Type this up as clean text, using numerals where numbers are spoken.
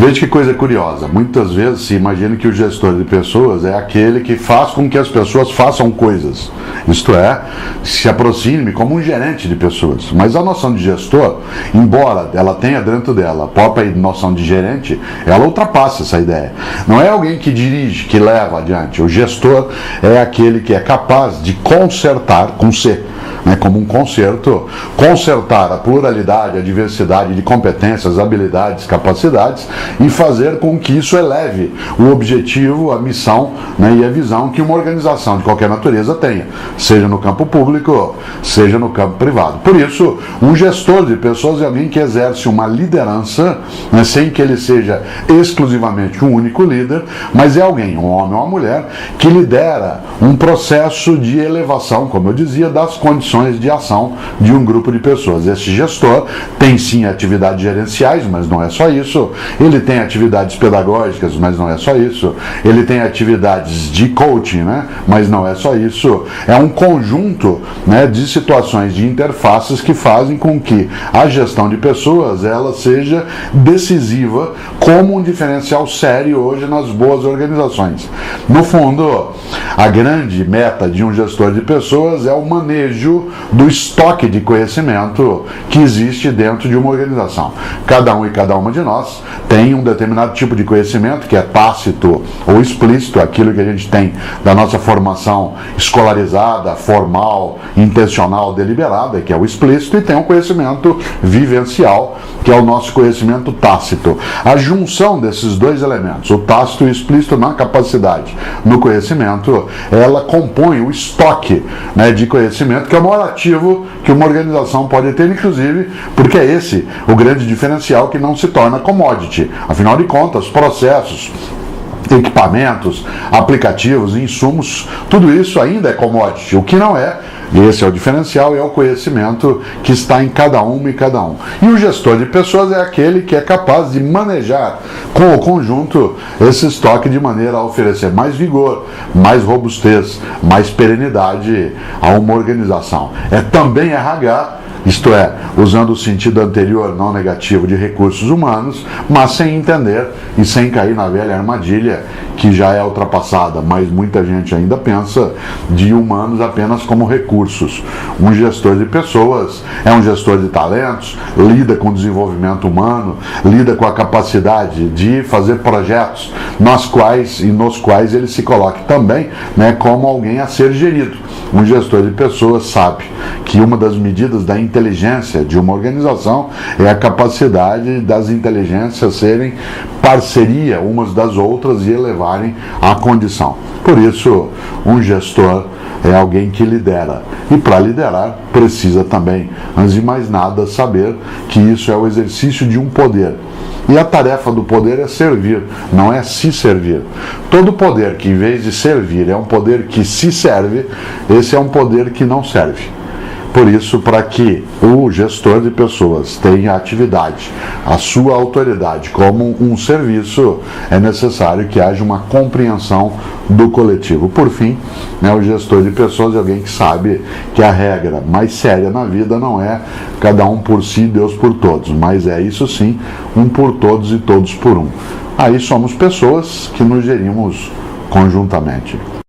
Veja que coisa curiosa, muitas vezes se imagina que o gestor de pessoas é aquele que faz com que as pessoas façam coisas, isto é, se aproxime como um gerente de pessoas. Mas a noção de gestor, embora ela tenha dentro dela a própria noção de gerente, ela ultrapassa essa ideia. Não é alguém que dirige, que leva adiante. O gestor é aquele que é capaz de consertar, com C, como um concerto, consertar a pluralidade, a diversidade de competências, habilidades, capacidades e fazer com que isso eleve o objetivo, a missão, e a visão que uma organização de qualquer natureza tenha, seja no campo público, seja no campo privado. Por isso, um gestor de pessoas é alguém que exerce uma liderança, sem que ele seja exclusivamente um único líder, mas é alguém, um homem ou uma mulher, que lidera um processo de elevação, como eu dizia, das condições de ação de um grupo de pessoas. Esse gestor tem sim atividades gerenciais, mas não é só isso. Ele tem atividades pedagógicas, mas não é só isso. Ele tem atividades de coaching, mas não é só isso. É um conjunto, de situações, de interfaces que fazem com que a gestão de pessoas ela seja decisiva como um diferencial sério hoje nas boas organizações. No fundo, a grande meta de um gestor de pessoas é o manejo do estoque de conhecimento que existe dentro de uma organização. Cada um e cada uma de nós tem um determinado tipo de conhecimento que é tácito ou explícito, aquilo que a gente tem da nossa formação escolarizada, formal, intencional, deliberada, que é o explícito, e tem um conhecimento vivencial, que é o nosso conhecimento tácito. A junção desses dois elementos, o tácito e o explícito na capacidade, no conhecimento, ela compõe o estoque de conhecimento, que é o maior ativo que uma organização pode ter, inclusive, porque é esse o grande diferencial que não se torna commodity. Afinal de contas, processos, equipamentos, aplicativos, insumos, tudo isso ainda é commodity. O que não é, e esse é o diferencial, é o conhecimento que está em cada uma e cada um. E o gestor de pessoas é aquele que é capaz de manejar com o conjunto esse estoque de maneira a oferecer mais vigor, mais robustez, mais perenidade a uma organização. É também RH, isto é, usando o sentido anterior, não negativo, de recursos humanos, mas sem entender e sem cair na velha armadilha, que já é ultrapassada, mas muita gente ainda pensa de humanos apenas como recursos. Um gestor de pessoas é um gestor de talentos, lida com o desenvolvimento humano, lida com a capacidade de fazer projetos nos quais ele se coloque também como alguém a ser gerido. Um gestor de pessoas sabe que uma das medidas da inteligência de uma organização é a capacidade das inteligências serem parceria umas das outras e elevarem a condição. Por isso, um gestor é alguém que lidera. E para liderar, precisa também, antes de mais nada, saber que isso é o exercício de um poder. E a tarefa do poder é servir, não é se servir. Todo poder que, em vez de servir, é um poder que se serve, esse é um poder que não serve. Por isso, para que o gestor de pessoas tenha a atividade, a sua autoridade como um serviço, é necessário que haja uma compreensão do coletivo. Por fim, o gestor de pessoas é alguém que sabe que a regra mais séria na vida não é cada um por si, Deus por todos, mas é isso sim, um por todos e todos por um. Aí somos pessoas que nos gerimos conjuntamente.